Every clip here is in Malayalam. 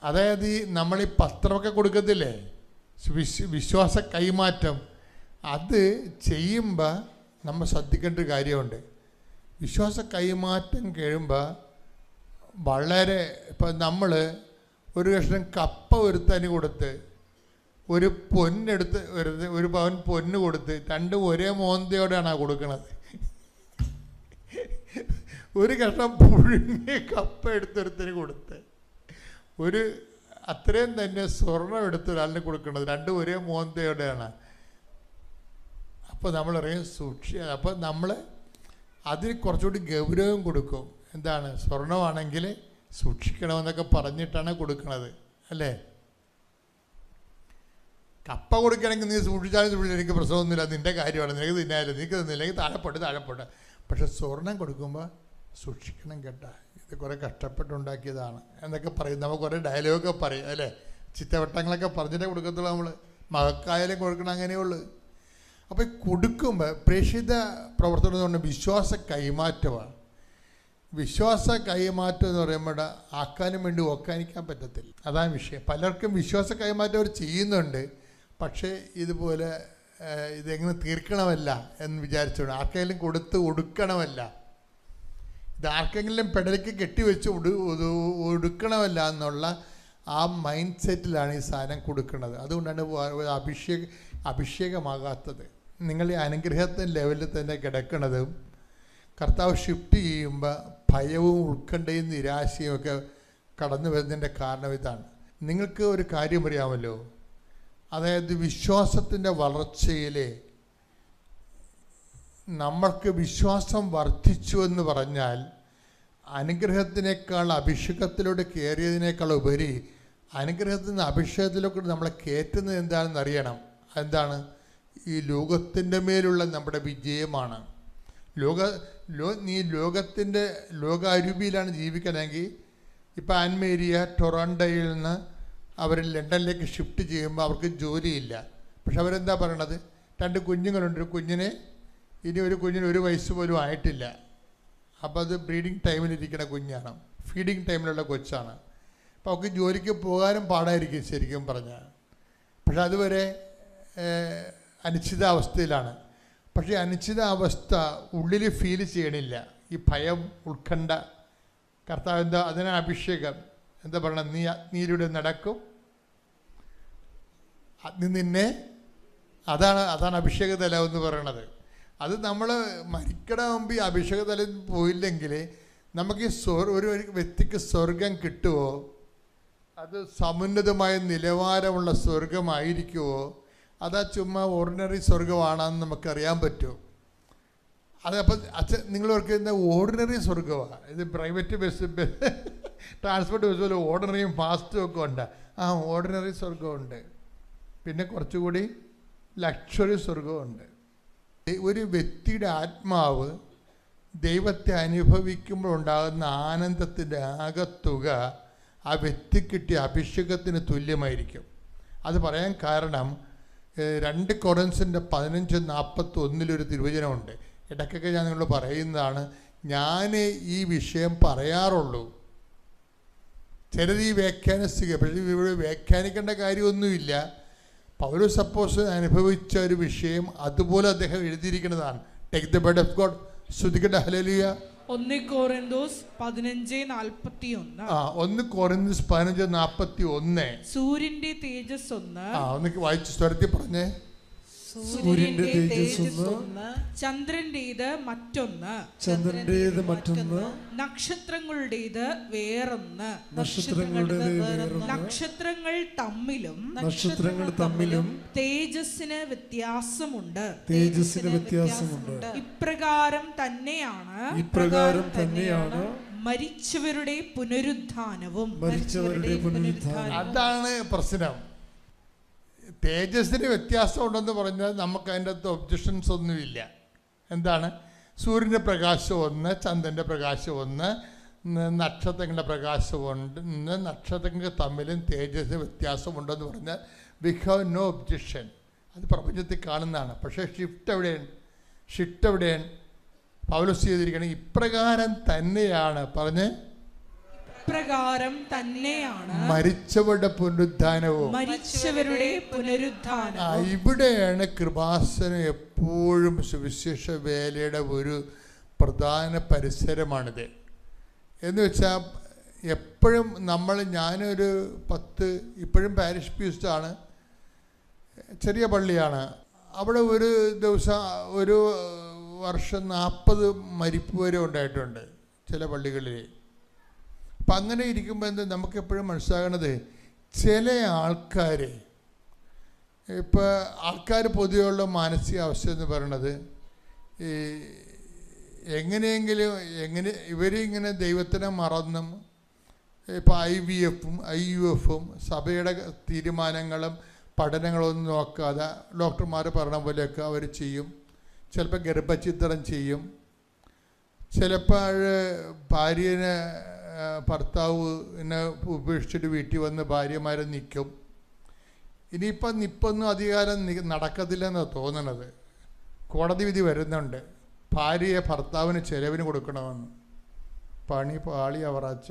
അതായത് നമ്മൾ ഈ പത്രമൊക്കെ കൊടുക്കത്തില്ലേ, വിശ്വാസ കൈമാറ്റം, അത് ചെയ്യുമ്പോൾ നമ്മൾ ശ്രദ്ധിക്കേണ്ട ഒരു കാര്യമുണ്ട്. വിശ്വാസ കൈമാറ്റം കഴിയുമ്പോൾ വളരെ, ഇപ്പം നമ്മൾ ഒരു കഷ്ണം കപ്പ ഒരുത്തന് കൊടുത്ത് ഒരു പൊന്നെടുത്ത് ഒരു പവൻ പൊന്ന് കൊടുത്ത് രണ്ടും ഒരേ മോന്തയോടെയാണ് കൊടുക്കുന്നത്. ഒരു കഷ്ണം പുഴുങ്ങിയ കപ്പ എടുത്തൊരുത്തിന് കൊടുത്ത് ഒരു അത്രയും തന്നെ സ്വർണം എടുത്ത് ഒരാളിന് കൊടുക്കുന്നത്, രണ്ടും ഒരേ മോന്തയോടെയാണ്. അപ്പോൾ നമ്മളറിയാം അപ്പോൾ നമ്മൾ അതിന് കുറച്ചുകൂടി ഗൗരവം കൊടുക്കും. എന്താണ്, സ്വർണമാണെങ്കിൽ സൂക്ഷിക്കണമെന്നൊക്കെ പറഞ്ഞിട്ടാണ് കൊടുക്കുന്നത്, അല്ലേ? കപ്പ കൊടുക്കുകയാണെങ്കിൽ നീ സൂക്ഷിച്ചാലും എനിക്ക് പ്രശ്നമൊന്നുമില്ല, നിൻ്റെ കാര്യമാണ്, നിനക്ക് തിന്നാലും, നിനക്ക് തിന്നില്ലെങ്കിൽ താഴെപ്പോട്ടെ. പക്ഷെ സ്വർണം കൊടുക്കുമ്പോൾ സൂക്ഷിക്കണം കേട്ടാ, ഇത് കുറേ കഷ്ടപ്പെട്ടുണ്ടാക്കിയതാണ് എന്നൊക്കെ പറയും. നമുക്ക് കുറേ ഡയലോഗൊക്കെ പറയും, അല്ലേ? ചിത്തവട്ടങ്ങളൊക്കെ പറഞ്ഞിട്ടേ കൊടുക്കത്തുള്ളൂ. നമ്മൾ മകക്കായാലും കൊടുക്കണം, അങ്ങനെയുള്ളൂ. അപ്പോൾ കൊടുക്കുമ്പോൾ പ്രേക്ഷിത പ്രവർത്തനം എന്ന് പറഞ്ഞാൽ വിശ്വാസ കൈമാറ്റമാണ്. വിശ്വാസ കൈമാറ്റം എന്ന് പറയുമ്പോൾ ആക്കാനും വേണ്ടി ഓക്കാനിക്കാൻ പറ്റത്തില്ല, അതാണ് വിഷയം. പലർക്കും വിശ്വാസ കൈമാറ്റം അവർ ചെയ്യുന്നുണ്ട്, പക്ഷേ ഇതുപോലെ ഇതെങ്ങനെ തീർക്കണമല്ല എന്ന് വിചാരിച്ചോണ്ട് ആർക്കെങ്കിലും കൊടുത്ത് ഒടുക്കണമല്ല, ഇത് ആർക്കെങ്കിലും പെടലേക്ക് കെട്ടിവെച്ച് ഒടുക്കണമല്ല എന്നുള്ള ആ മൈൻഡ് സെറ്റിലാണ് ഈ സാധനം കൊടുക്കുന്നത്. അതുകൊണ്ടാണ് അഭിഷേകമാകാത്തത്. നിങ്ങൾ ഈ അനുഗ്രഹത്തിൻ്റെ ലെവലിൽ തന്നെ കിടക്കുന്നതും കർത്താവ് ഷിഫ്റ്റ് ചെയ്യുമ്പോൾ ഭയവും ഉത്കണ്ഠയും നിരാശയും ഒക്കെ കടന്നു വരുന്നതിൻ്റെ കാരണം ഇതാണ്. നിങ്ങൾക്ക് ഒരു കാര്യം അറിയാമല്ലോ, അതായത് വിശ്വാസത്തിൻ്റെ വളർച്ചയിലെ നമ്മൾക്ക് വിശ്വാസം വർദ്ധിച്ചു എന്ന് പറഞ്ഞാൽ അനുഗ്രഹത്തിനേക്കാൾ അഭിഷേകത്തിലൂടെ കയറിയതിനേക്കാൾ ഉപരി അനുഗ്രഹത്തിൽ നിന്ന് അഭിഷേകത്തിലൂടെ നമ്മളെ കയറ്റുന്നത് എന്താണെന്ന് അറിയണം. എന്താണ്? ഈ ലോകത്തിൻ്റെ മേലുള്ള നമ്മുടെ വിജയമാണ്. നീ ലോകത്തിൻ്റെ ലോകാരൂപിയിലാണ് ജീവിക്കണമെങ്കിൽ, ഇപ്പം ആൻമേരിയ ടൊറോണ്ടോയിൽ നിന്ന് അവർ ലണ്ടനിലേക്ക് ഷിഫ്റ്റ് ചെയ്യുമ്പോൾ അവർക്ക് ജോലിയില്ല. പക്ഷെ അവരെന്താ പറയണത്? 2 കുഞ്ഞുങ്ങളുണ്ട്. ഒരു കുഞ്ഞിന് 1 വയസ്സ് പോലും ആയിട്ടില്ല. അപ്പോൾ അത് ബ്രീഡിങ് ടൈമിലിരിക്കുന്ന കുഞ്ഞാണ്, ഫീഡിങ് ടൈമിലുള്ള കൊച്ചാണ്. അപ്പോൾ അവർക്ക് ജോലിക്ക് പോകാനും പാടായിരിക്കും ശരിക്കും പറഞ്ഞാൽ. പക്ഷെ അതുവരെ അനിശ്ചിതാവസ്ഥയിലാണ്. പക്ഷേ അനിശ്ചിതാവസ്ഥ ഉള്ളിൽ ഫീൽ ചെയ്യണില്ല. ഈ ഭയം, ഉത്കണ്ഠ. കർത്താവ് എന്താ അതിനാണ് അഭിഷേകം. എന്താ പറയണത്? നീയിലൂടെ നടക്കും, നിന്നെ അതാണ് അഭിഷേകതല എന്ന് പറയണത്. അത് നമ്മൾ മരിക്കണ മുമ്പ് ഈ അഭിഷേകതലയിൽ പോയില്ലെങ്കിൽ നമുക്ക് ഒരു വ്യക്തിക്ക് സ്വർഗം കിട്ടുമോ? അത് സമുന്നതമായ നിലവാരമുള്ള സ്വർഗമായിരിക്കുമോ? അതാ ചുമ്മാ ഓർഡിനറി സ്വർഗമാണെന്ന് നമുക്കറിയാൻ പറ്റുമോ? അതപ്പോൾ നിങ്ങൾ ഓർക്കുന്ന ഓർഡിനറി സ്വർഗമാണ്. ഇത് പ്രൈവറ്റ് ബസ് ട്രാൻസ്പോർട്ട് ബസ് പോലെ ഓർഡിനറിയും ഫാസ്റ്റും ഒക്കെ ഉണ്ട്. ആ ഓർഡിനറി സ്വർഗമുണ്ട്. പിന്നെ കുറച്ചുകൂടി ലക്ഷറി സ്വർഗമുണ്ട്. ഒരു വ്യക്തിയുടെ ആത്മാവ് ദൈവത്തെ അനുഭവിക്കുമ്പോൾ ഉണ്ടാകുന്ന ആനന്ദത്തിൻ്റെ ആകത്തുക ആ വ്യക്തി കിട്ടിയ അഭിഷേകത്തിന് തുല്യമായിരിക്കും. അത് പറയാൻ കാരണം 2 കൊറിന്ത്യൻസിൻ്റെ 15:41 തിരുവചനമുണ്ട്. ഇടയ്ക്കൊക്കെ ഞാൻ നിങ്ങളോട് പറയുന്നതാണ്. ഞാൻ ഈ വിഷയം പറയാറുള്ളൂ. ചിലർ ഈ വ്യാഖ്യാനിക്കുക, പക്ഷേ ഇവിടെ വ്യാഖ്യാനിക്കേണ്ട കാര്യമൊന്നുമില്ല. പൗലോസ് അപ്പോസ്തലൻ അനുഭവിച്ച ഒരു വിഷയം അതുപോലെ അദ്ദേഹം എഴുതിയിരിക്കുന്നതാണ്. Take the bed of God. ശ്രുതിക്കട്ടെ ഹല്ലേലൂയ. 1 കൊരിന്തോസ് 15:41. 1 കൊരിന്തോസ് 15:41. സൂര്യന്റെ തേജസ് ഒന്ന്. ഒന്ന് വായിച്ച് സ്വരത്തിൽ പറഞ്ഞേ. സൂര്യന്റെ തേജസ് ഒന്ന്, ചന്ദ്രന്റേത് മറ്റൊന്ന്, നക്ഷത്രങ്ങളുടേത് വേറൊന്ന്, നക്ഷത്രങ്ങൾ തമ്മിലും തേജസ്സിന് വ്യത്യാസമുണ്ട്. ഇപ്രകാരം തന്നെയാണ് മരിച്ചവരുടെ പുനരുദ്ധാനവും. അതാണ് പ്രശ്നം. തേജസ്സിന് വ്യത്യാസമുണ്ടെന്ന് പറഞ്ഞാൽ നമുക്ക് അതിൻ്റെ അകത്ത് ഒബ്ജക്ഷൻസ് ഒന്നുമില്ല. എന്താണ്? സൂര്യൻ്റെ പ്രകാശം ഒന്ന്, ചന്ദ്രൻ്റെ പ്രകാശം ഒന്ന്, നക്ഷത്രങ്ങളുടെ പ്രകാശമുണ്ട്, നക്ഷത്രങ്ങൾ തമ്മിലും തേജസ്സിന് വ്യത്യാസമുണ്ടെന്ന് പറഞ്ഞാൽ വി ഹാവ് നോ ഒബ്ജക്ഷൻ. അത് പ്രപഞ്ചത്തിൽ കാണുന്നതാണ്. പക്ഷേ ഷിഫ്റ്റ് എവിടെയാണ്? പൗലോസ് ചെയ്തിരിക്കുന്നത് ഇപ്രകാരം തന്നെയാണ് പറഞ്ഞ് അപ്രകാരം തന്നെയാണ് മരിച്ചവരുടെ പുനരുദ്ധാനവും. മരിച്ചവരുടെ പുനരുദ്ധാനം. ഇവിടെയാണ് കൃപാസനം എപ്പോഴും സുവിശേഷ വേലയുടെ ഒരു പ്രധാന പരിസരമാണിത്. എന്ന് വെച്ചാൽ എപ്പോഴും ഞാനൊരു 10 ഇപ്പോഴും പാരിഷ് പ്യൂസ്റ്റാണ്, ചെറിയ പള്ളിയാണ്. അവിടെ ഒരു ദിവസം ഒരു വർഷം 40 മരിപ്പ് വരെ ഉണ്ടായിട്ടുണ്ട് ചില പള്ളികളിൽ. അപ്പം അങ്ങനെ ഇരിക്കുമ്പോൾ നമുക്കെപ്പോഴും മനസ്സിലാകണത്, ചില ആൾക്കാർ ആൾക്കാർ പൊതുവെയുള്ള മാനസികാവസ്ഥ എന്ന് പറയണത് എങ്ങനെയെങ്കിലും ഇവരിങ്ങനെ ദൈവത്തിനെ മറന്നും ഇപ്പോൾ IVF-ഉം IUF-ഉം സഭയുടെ തീരുമാനങ്ങളും പഠനങ്ങളൊന്നും നോക്കാതെ ഡോക്ടർമാർ പറഞ്ഞ പോലെയൊക്കെ അവർ ചെയ്യും. ചിലപ്പോൾ ഗർഭഛിദ്രം ചെയ്യും. ചിലപ്പോൾ ഭാര്യനെ ഭർത്താവിനെ ഉപേക്ഷിച്ചിട്ട് വീട്ടിൽ വന്ന് ഭാര്യമാരെ നിൽക്കും. ഇനിയിപ്പം അധികാരം നടക്കത്തില്ലെന്നാണ് തോന്നണത്. കോടതി വിധി വരുന്നുണ്ട്, ഭാര്യയെ ഭർത്താവിന് ചെലവിന് കൊടുക്കണമെന്ന്. പണി പാളി അവറാച്ച.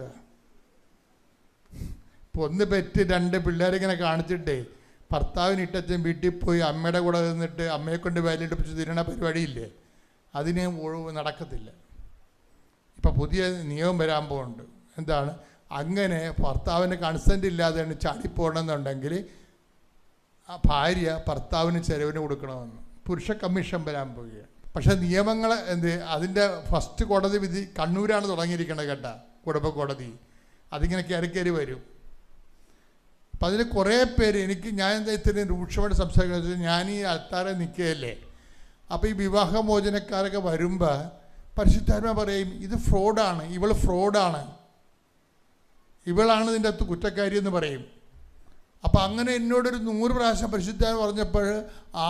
ഒന്ന് പെറ്റ് 2 പിള്ളേരിങ്ങനെ കാണിച്ചിട്ടേ ഭർത്താവിന് ഇട്ടച്ഛൻ വീട്ടിൽ പോയി അമ്മയുടെ കൂടെ നിന്നിട്ട് അമ്മയെ കൊണ്ട് വേലയിടിപ്പിച്ച് തിരണ പരിപാടിയില്ലേ, അതിന് നടക്കത്തില്ല. ഇപ്പം പുതിയ നിയമം വരാൻ പോകുന്നുണ്ട്. എന്താണ്, അങ്ങനെ ഭർത്താവിന് കൺസെൻ്റ് ഇല്ലാതെ ചാടിപ്പോകണമെന്നുണ്ടെങ്കിൽ ആ ഭാര്യ ഭർത്താവിന് ചെലവിന് കൊടുക്കണമെന്ന് പുരുഷ കമ്മീഷൻ വരാൻ പോവുകയാണ്. പക്ഷേ നിയമങ്ങൾ അതിൻ്റെ ഫസ്റ്റ് കോടതി വിധി കണ്ണൂരാണ് തുടങ്ങിയിരിക്കുന്നത് കേട്ടോ, കുടുംബ കോടതി. അതിങ്ങനെ കയറി വരും. അപ്പം അതിൽ കുറേ പേര് ഞാൻ ഇത്രയും രൂക്ഷമായിട്ട് സംസാരിക്കുന്നത്, ഞാൻ ഈ ആൾക്കാരെ നിൽക്കുകയല്ലേ. അപ്പോൾ ഈ വിവാഹമോചനക്കാരൊക്കെ വരുമ്പോൾ പരിശുദ്ധാത്മാ പറയും, ഇത് ഫ്രോഡാണ്, ഇവൾ ഫ്രോഡാണ്, ഇവളാണ് ഇതിൻ്റെ അകത്ത് കുറ്റക്കാരി എന്ന് പറയും. അപ്പം അങ്ങനെ എന്നോടൊരു 100 പ്രാവശ്യം പരിശുദ്ധാത്മ പറഞ്ഞപ്പോൾ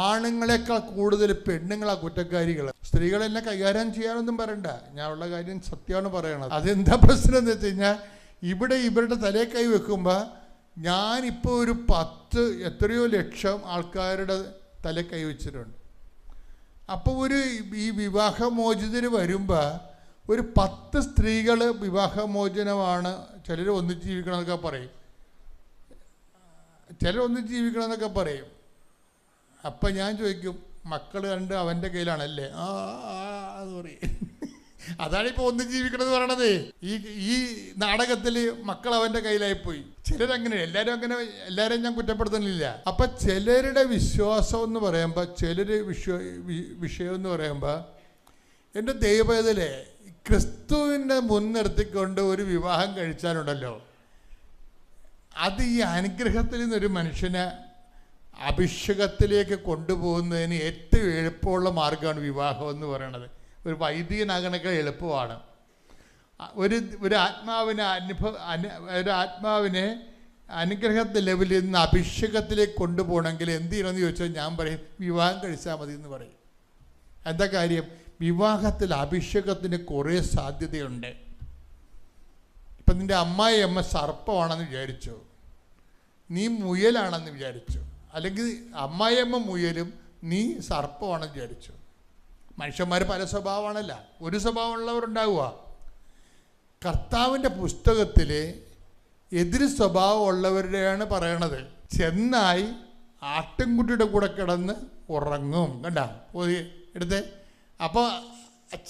ആണുങ്ങളെക്കാൾ കൂടുതൽ പെണ്ണുങ്ങളാണ് കുറ്റക്കാരികൾ. സ്ത്രീകളെല്ലാം കൈകാര്യം ചെയ്യാനൊന്നും പറയണ്ട, ഞാൻ ഉള്ള കാര്യം സത്യമാണ് പറയണത്. അതെന്താ പ്രശ്നം എന്ന് വെച്ച് കഴിഞ്ഞാൽ, ഇവിടെ ഇവരുടെ തലേ കൈ വെക്കുമ്പോൾ ഞാനിപ്പോൾ ഒരു 10 എത്രയോ ലക്ഷം ആൾക്കാരുടെ തലേ കൈ വെച്ചിട്ടുണ്ട്. അപ്പോൾ ഈ വിവാഹമോചിതന് വരുമ്പോൾ ഒരു 10 സ്ത്രീകൾ വിവാഹമോചനമാണ്. ചിലർ ഒന്നിച്ച് ജീവിക്കണമെന്നൊക്കെ പറയും, ചിലർ ഒന്നിച്ച് ജീവിക്കണമെന്നൊക്കെ പറയും. അപ്പം ഞാൻ ചോദിക്കും, മക്കൾ 2 അവൻ്റെ കയ്യിലാണല്ലേ? അത് പറയും. അതാണിപ്പോൾ ഒന്നിച്ച് ജീവിക്കണമെന്ന് പറയണത്. ഈ നാടകത്തിൽ മക്കൾ അവൻ്റെ കയ്യിലായിപ്പോയി. ചിലരങ്ങനെ, എല്ലാവരും ഞാൻ കുറ്റപ്പെടുത്തുന്നില്ല. അപ്പം ചിലരുടെ വിശ്വാസം എന്ന് പറയുമ്പോൾ, ചിലർ വിഷയം എന്ന് പറയുമ്പോൾ, എൻ്റെ ദൈവത്തിലെ ക്രിസ്തുവിനെ മുൻനിർത്തിക്കൊണ്ട് ഒരു വിവാഹം കഴിച്ചാലുണ്ടല്ലോ, അത് ഈ അനുഗ്രഹത്തിൽ നിന്നൊരു മനുഷ്യനെ അഭിഷേകത്തിലേക്ക് കൊണ്ടുപോകുന്നതിന് ഏറ്റവും എളുപ്പമുള്ള മാർഗ്ഗമാണ് വിവാഹം എന്ന് പറയുന്നത്. ഒരു വൈദികനാകണൊക്കെ എളുപ്പമാണ്. ഒരു ആത്മാവിനെ അനുഗ്രഹത്തെ ലെവലിൽ നിന്ന് അഭിഷേകത്തിലേക്ക് കൊണ്ടുപോകണമെങ്കിൽ എന്ത് ചെയ്യണമെന്ന് ചോദിച്ചാൽ ഞാൻ പറയും, വിവാഹം കഴിച്ചാൽ മതി എന്ന് പറയും. എന്താ കാര്യം? വിവാഹത്തിൽ അഭിഷേകത്തിന് കുറേ സാധ്യതയുണ്ട്. ഇപ്പം നിൻ്റെ അമ്മ സർപ്പമാണെന്ന് വിചാരിച്ചു, നീ മുയലാണെന്ന് വിചാരിച്ചു, അല്ലെങ്കിൽ അമ്മായിയമ്മ മുയലും നീ സർപ്പമാണെന്ന് വിചാരിച്ചു. മനുഷ്യന്മാർ പല സ്വഭാവമാണല്ല, ഒരു സ്വഭാവമുള്ളവരുണ്ടാവുക. കർത്താവിൻ്റെ പുസ്തകത്തിൽ എതിര് സ്വഭാവമുള്ളവരുടെയാണ് പറയണത്. ചെന്നായി ആട്ടിൻകുട്ടിയുടെ കൂടെ കിടന്ന് ഉറങ്ങും. കണ്ട എടുത്തേ. അപ്പോൾ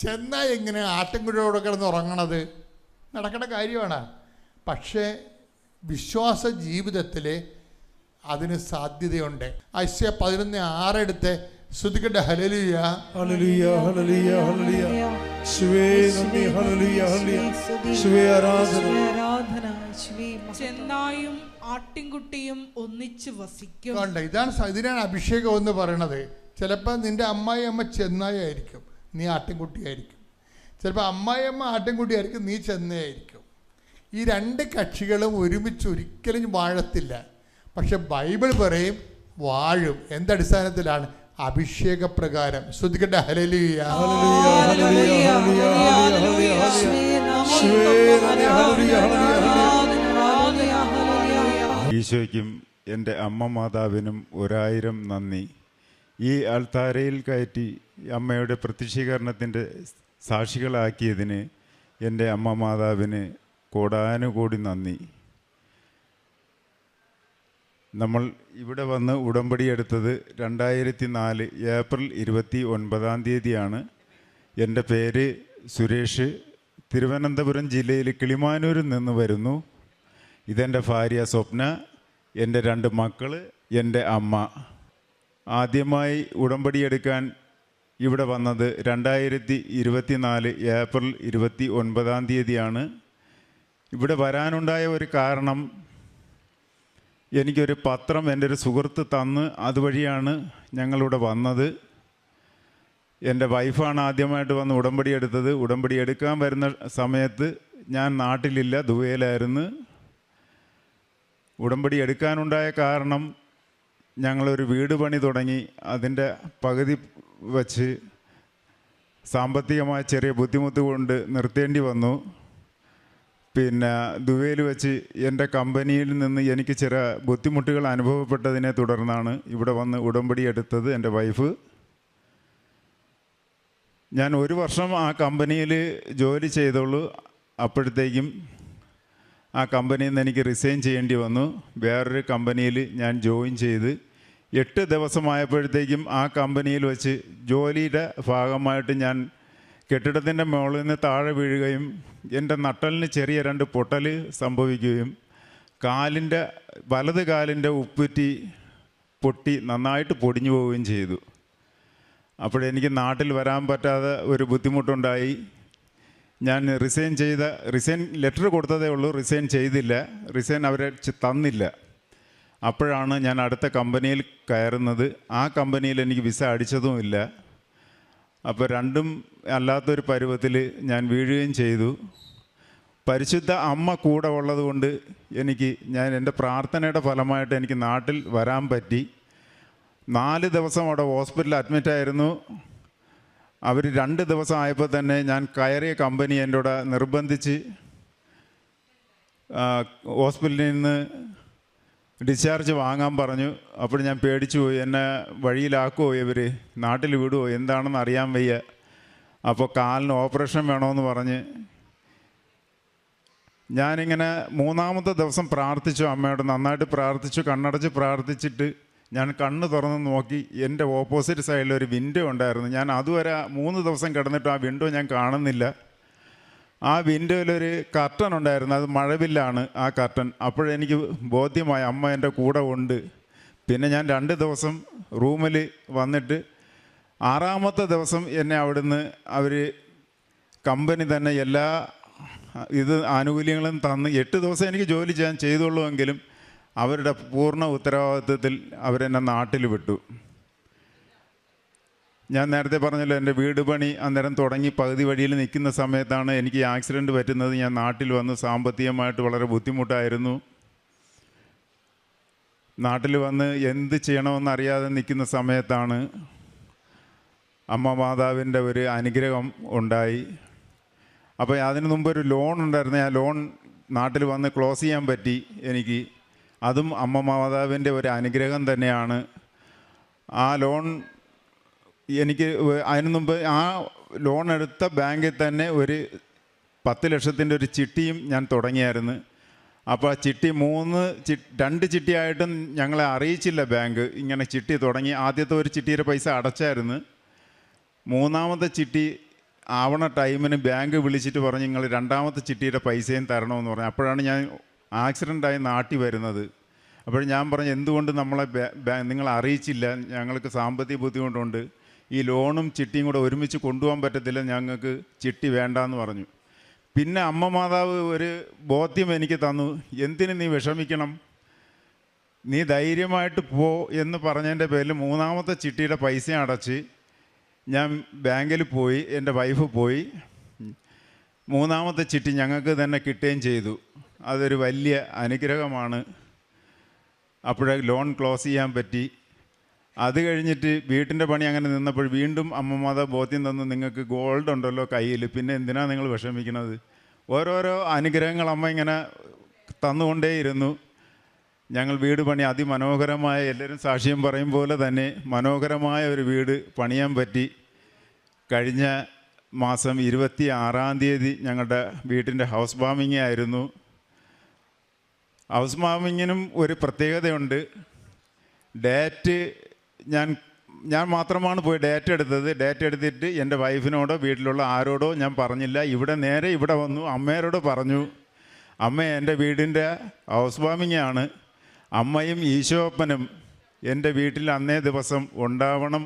ചെന്നായി എങ്ങനെ ആട്ടിൻകുട്ടിയുടെ കൂടെ കിടന്ന് ഉറങ്ങണത്? നടക്കേണ്ട കാര്യമാണ്. പക്ഷേ വിശ്വാസ ജീവിതത്തിൽ അതിന് സാധ്യതയുണ്ട്. ഐശ്യ 11:6 എടുത്ത് ശ്രുതിക്കട്ടെ. ഹല്ലേലൂയ ഹല്ലേലൂയ ഹല്ലേലൂയ ഹല്ലേലൂയ. യേശുവേ നന്ദി. ഹല്ലേലൂയ ഹല്ലേലൂയ. യേശുവേ ആരാധന. ചെന്നായും ആട്ടിൻകുട്ടിയും ഒന്നിച്ച് വസിക്കും. കണ്ട, ഇതിനാണ് അഭിഷേകം എന്ന് പറയണത്. ചിലപ്പോൾ നിന്റെ അമ്മായിയമ്മ ചെന്നായി ആയിരിക്കും, നീ ആട്ടിൻകുട്ടിയായിരിക്കും. ചിലപ്പോൾ അമ്മായിയമ്മ ആട്ടിൻകുട്ടിയായിരിക്കും, നീ ചെന്നയായിരിക്കും. ഈ 2 കക്ഷികളും ഒരുമിച്ച് ഒരിക്കലും വാഴത്തില്ല. പക്ഷെ ബൈബിൾ പറയും വാഴും. എന്തടിസ്ഥാനത്തിലാണ്? അഭിഷേകപ്രകാരം. ശ്രദ്ധിക്കട്ടെ. ഹല്ലേലൂയ ഈശോയ്ക്കും എൻ്റെ അമ്മ മാതാവിനും 1000 നന്ദി. ഈ ആൾത്താരയിൽ കയറ്റി അമ്മയുടെ പ്രത്യക്ഷീകരണത്തിൻ്റെ സാക്ഷികളാക്കിയതിന് എൻ്റെ അമ്മ മാതാവിന് കോടാനുകോടി നന്ദി. നമ്മൾ ഇവിടെ വന്ന് ഉടമ്പടി എടുത്തത് 2004 ഏപ്രിൽ 29 എൻ്റെ പേര് സുരേഷ്. തിരുവനന്തപുരം ജില്ലയിൽ കിളിമാനൂരിൽ നിന്ന് വരുന്നു. ഇതെൻ്റെ ഭാര്യ സ്വപ്ന, എൻ്റെ 2 മക്കൾ, എൻ്റെ അമ്മ. ആദ്യമായി ഉടമ്പടി എടുക്കാൻ ഇവിടെ വന്നത് 2024 ഏപ്രിൽ 29 ഇവിടെ വരാനുണ്ടായ ഒരു കാരണം, എനിക്കൊരു പത്രം എൻ്റെ ഒരു സുഹൃത്ത് തന്ന് അതുവഴിയാണ് ഞങ്ങളിവിടെ വന്നത്. എൻ്റെ വൈഫാണ് ആദ്യമായിട്ട് വന്ന് ഉടമ്പടി എടുത്തത്. ഉടമ്പടി എടുക്കാൻ വരുന്ന സമയത്ത് ഞാൻ നാട്ടിലില്ല, ദുബൈയിലായിരുന്നു. ഉടമ്പടി എടുക്കാനുണ്ടായ കാരണം, ഞങ്ങളൊരു വീട് പണി തുടങ്ങി. അതിൻ്റെ പകുതി വച്ച് സാമ്പത്തികമായ ചെറിയ ബുദ്ധിമുട്ട് കൊണ്ട് നിർത്തേണ്ടി വന്നു. പിന്നെ ദുബൈയിൽ വെച്ച് എൻ്റെ കമ്പനിയിൽ നിന്ന് എനിക്ക് ചില ബുദ്ധിമുട്ടുകൾ അനുഭവപ്പെട്ടതിനെ തുടർന്നാണ് ഇവിടെ വന്ന് ഉടമ്പടി എടുത്തത് എൻ്റെ വൈഫ്. ഞാൻ 1 വർഷം ആ കമ്പനിയിൽ ജോലി ചെയ്തോളൂ. അപ്പോഴത്തേക്കും ആ കമ്പനിയിൽ നിന്ന് എനിക്ക് റിസൈൻ ചെയ്യേണ്ടി വന്നു. വേറൊരു കമ്പനിയിൽ ഞാൻ ജോയിൻ ചെയ്ത് 8 ദിവസമായപ്പോഴത്തേക്കും ആ കമ്പനിയിൽ വെച്ച് ജോലിയുടെ ഭാഗമായിട്ട് ഞാൻ കെട്ടിടത്തിൻ്റെ മുകളിൽ നിന്ന് താഴെ വീഴുകയും എൻ്റെ നട്ടലിന് ചെറിയ 2 പൊട്ടൽ സംഭവിക്കുകയും വലത് കാലിൻ്റെ ഉപ്പുറ്റി പൊട്ടി നന്നായിട്ട് പൊടിഞ്ഞു പോവുകയും ചെയ്തു. അപ്പോഴെനിക്ക് നാട്ടിൽ വരാൻ പറ്റാതെ ഒരു ബുദ്ധിമുട്ടുണ്ടായി. ഞാൻ റിസൈൻ ലെറ്റർ കൊടുത്തതേ ഉള്ളൂ, റിസൈൻ ചെയ്തില്ല. റിസൈൻ അവരെ തന്നില്ല. അപ്പോഴാണ് ഞാൻ അടുത്ത കമ്പനിയിൽ കയറുന്നത്. ആ കമ്പനിയിൽ എനിക്ക് വിസ അടിച്ചതുമില്ല. അപ്പോൾ രണ്ടും അല്ലാത്തൊരു പരുവത്തിൽ ഞാൻ വീഴുകയും ചെയ്തു. പരിശുദ്ധ അമ്മ കൂടെ ഉള്ളതുകൊണ്ട് എൻ്റെ പ്രാർത്ഥനയുടെ ഫലമായിട്ട് എനിക്ക് നാട്ടിൽ വരാൻ പറ്റി. 4 ദിവസം അവിടെ ഹോസ്പിറ്റലിൽ അഡ്മിറ്റായിരുന്നു. അവർ 2 ദിവസം ആയപ്പോൾ തന്നെ ഞാൻ കയറിയ കമ്പനി എൻ്റെ കൂടെ നിർബന്ധിച്ച് ഹോസ്പിറ്റലിൽ നിന്ന് ഡിസ്ചാർജ് വാങ്ങാൻ പറഞ്ഞു. അപ്പോൾ ഞാൻ പേടിച്ചു പോയി. എന്നെ വഴിയിലാക്കുമോ ഇവർ, നാട്ടിൽ വിടുമോ, എന്താണെന്ന് അറിയാൻ വയ്യ. അപ്പോൾ കാലിന് ഓപ്പറേഷൻ വേണമെന്ന് പറഞ്ഞ് ഞാനിങ്ങനെ 3-ാമത്തെ ദിവസം പ്രാർത്ഥിച്ചു, അമ്മയോട് നന്നായിട്ട് പ്രാർത്ഥിച്ചു. കണ്ണടച്ച് പ്രാർത്ഥിച്ചിട്ട് ഞാൻ കണ്ണ് തുറന്ന് നോക്കി. എൻ്റെ ഓപ്പോസിറ്റ് സൈഡിൽ ഒരു വിൻഡോ ഉണ്ടായിരുന്നു. ഞാൻ അതുവരെ 3 ദിവസം കിടന്നിട്ട് ആ വിൻഡോ ഞാൻ കാണുന്നില്ല. ആ വിൻഡോയിലൊരു കർട്ടൻ ഉണ്ടായിരുന്നു, അത് മഴവില്ലാണ് ആ കർട്ടൻ. അപ്പോഴെനിക്ക് ബോധ്യമായി അമ്മ എൻ്റെ കൂടെ ഉണ്ട്. പിന്നെ ഞാൻ 2 ദിവസം റൂമിൽ വന്നിട്ട് 6-ാമത്തെ ദിവസം എന്നെ അവിടുന്ന് അവർ കമ്പനി തന്നെ എല്ലാ ആനുകൂല്യങ്ങളും തന്ന് 8 ദിവസം എനിക്ക് ജോലി ചെയ്യാൻ ചെയ്തുള്ളൂവെങ്കിലും അവരുടെ പൂർണ്ണ ഉത്തരവാദിത്വത്തിൽ അവരെന്നെ നാട്ടിൽ വിട്ടു. ഞാൻ നേരത്തെ പറഞ്ഞല്ലോ, എൻ്റെ വീട് പണി അന്നേരം തുടങ്ങി പകുതി വഴിയിൽ നിൽക്കുന്ന സമയത്താണ് എനിക്ക് ആക്സിഡൻറ്റ് പറ്റുന്നത്. ഞാൻ നാട്ടിൽ വന്ന് സാമ്പത്തികമായിട്ട് വളരെ ബുദ്ധിമുട്ടായിരുന്നു. നാട്ടിൽ വന്ന് എന്ത് ചെയ്യണമെന്നറിയാതെ നിൽക്കുന്ന സമയത്താണ് അമ്മ മാതാവിൻ്റെ ഒരു അനുഗ്രഹം ഉണ്ടായി. അപ്പോൾ അതിന് മുമ്പ് ഒരു ലോൺ ഉണ്ടായിരുന്നു. ആ ലോൺ നാട്ടിൽ വന്ന് ക്ലോസ് ചെയ്യാൻ പറ്റി എനിക്ക്. അതും അമ്മ മാതാവിൻ്റെ ഒരു അനുഗ്രഹം തന്നെയാണ്. ആ ലോൺ എനിക്ക് അതിന് മുമ്പ് ആ ലോൺ എടുത്ത ബാങ്കിൽ തന്നെ ഒരു 10 ലക്ഷത്തിൻ്റെ ഒരു ചിട്ടിയും ഞാൻ തുടങ്ങിയായിരുന്നു. അപ്പോൾ ആ ചിട്ടി 2 ചിട്ടിയായിട്ടും ഞങ്ങളെ അറിയിച്ചില്ല ബാങ്ക് ഇങ്ങനെ ചിട്ടി തുടങ്ങി. ആദ്യത്തെ ഒരു ചിട്ടിയുടെ പൈസ അടച്ചായിരുന്നു. 3-ാമത്തെ ചിട്ടി ആവണ ടൈമിന് ബാങ്ക് വിളിച്ചിട്ട് പറഞ്ഞ് നിങ്ങൾ 2-ാമത്തെ ചിട്ടിയുടെ പൈസയും തരണമെന്ന് പറഞ്ഞു. അപ്പോഴാണ് ഞാൻ ആക്സിഡൻ്റായി നാട്ടിൽ വരുന്നത്. അപ്പോൾ ഞാൻ പറഞ്ഞു, എന്തുകൊണ്ട് നമ്മളെ നിങ്ങൾ അറിയിച്ചില്ല, ഞങ്ങൾക്ക് സാമ്പത്തിക ബുദ്ധിമുട്ടുണ്ട്, ഈ ലോണും ചിട്ടിയും കൂടെ ഒരുമിച്ച് കൊണ്ടുപോകാൻ പറ്റത്തില്ല, ഞങ്ങൾക്ക് ചിട്ടി വേണ്ടാന്ന് പറഞ്ഞു. പിന്നെ അമ്മ മാതാവ് ഒരു ബോധ്യം എനിക്ക് തന്നു, എന്തിന് നീ വിഷമിക്കണം, നീ ധൈര്യമായിട്ട് പോ എന്ന് പറഞ്ഞതിൻ്റെ പേരിൽ 3-ാമത്തെ ചിട്ടിയുടെ പൈസ അടച്ച് ഞാൻ ബാങ്കിൽ പോയി. എൻ്റെ വൈഫ് പോയി. 3-ാമത്തെ ചിട്ടി ഞങ്ങൾക്ക് തന്നെ കിട്ടുകയും ചെയ്തു. അതൊരു വലിയ അനുഗ്രഹമാണ്. അപ്പോഴേ ലോൺ ക്ലോസ് ചെയ്യാൻ പറ്റി. അത് കഴിഞ്ഞിട്ട് വീട്ടിൻ്റെ പണി അങ്ങനെ നിന്നപ്പോൾ വീണ്ടും അമ്മമാത ബോധ്യം തന്നു, നിങ്ങൾക്ക് ഗോൾഡ് ഉണ്ടല്ലോ കയ്യിൽ, പിന്നെ എന്തിനാണ് നിങ്ങൾ വിഷമിക്കുന്നത്. ഓരോരോ അനുഗ്രഹങ്ങൾ അമ്മ ഇങ്ങനെ തന്നുകൊണ്ടേയിരുന്നു. ഞങ്ങൾ വീട് പണി അതിമനോഹരമായ, എല്ലാവരും സാക്ഷ്യം പറയും പോലെ തന്നെ മനോഹരമായ ഒരു വീട് പണിയാൻ പറ്റി. കഴിഞ്ഞ മാസം 26 ഞങ്ങളുടെ വീട്ടിൻ്റെ ഹൗസ് വാമിംഗ് ആയിരുന്നു. ഹൗസ് വാമിങ്ങിനും ഒരു പ്രത്യേകതയുണ്ട്. ഡേറ്റ് ഞാൻ മാത്രമാണ് പോയി ഡേറ്റ് എടുത്തത്. ഡേറ്റ് എടുത്തിട്ട് എൻ്റെ വൈഫിനോടോ വീട്ടിലുള്ള ആരോടോ ഞാൻ പറഞ്ഞില്ല. ഇവിടെ വന്നു അമ്മയോട് പറഞ്ഞു, അമ്മ എൻ്റെ വീടിൻ്റെ ഹൗസ് വാമിംഗ് ആണ്, അമ്മയും ഈശോപ്പനും എൻ്റെ വീട്ടിൽ അന്നേ ദിവസം ഉണ്ടാവണം,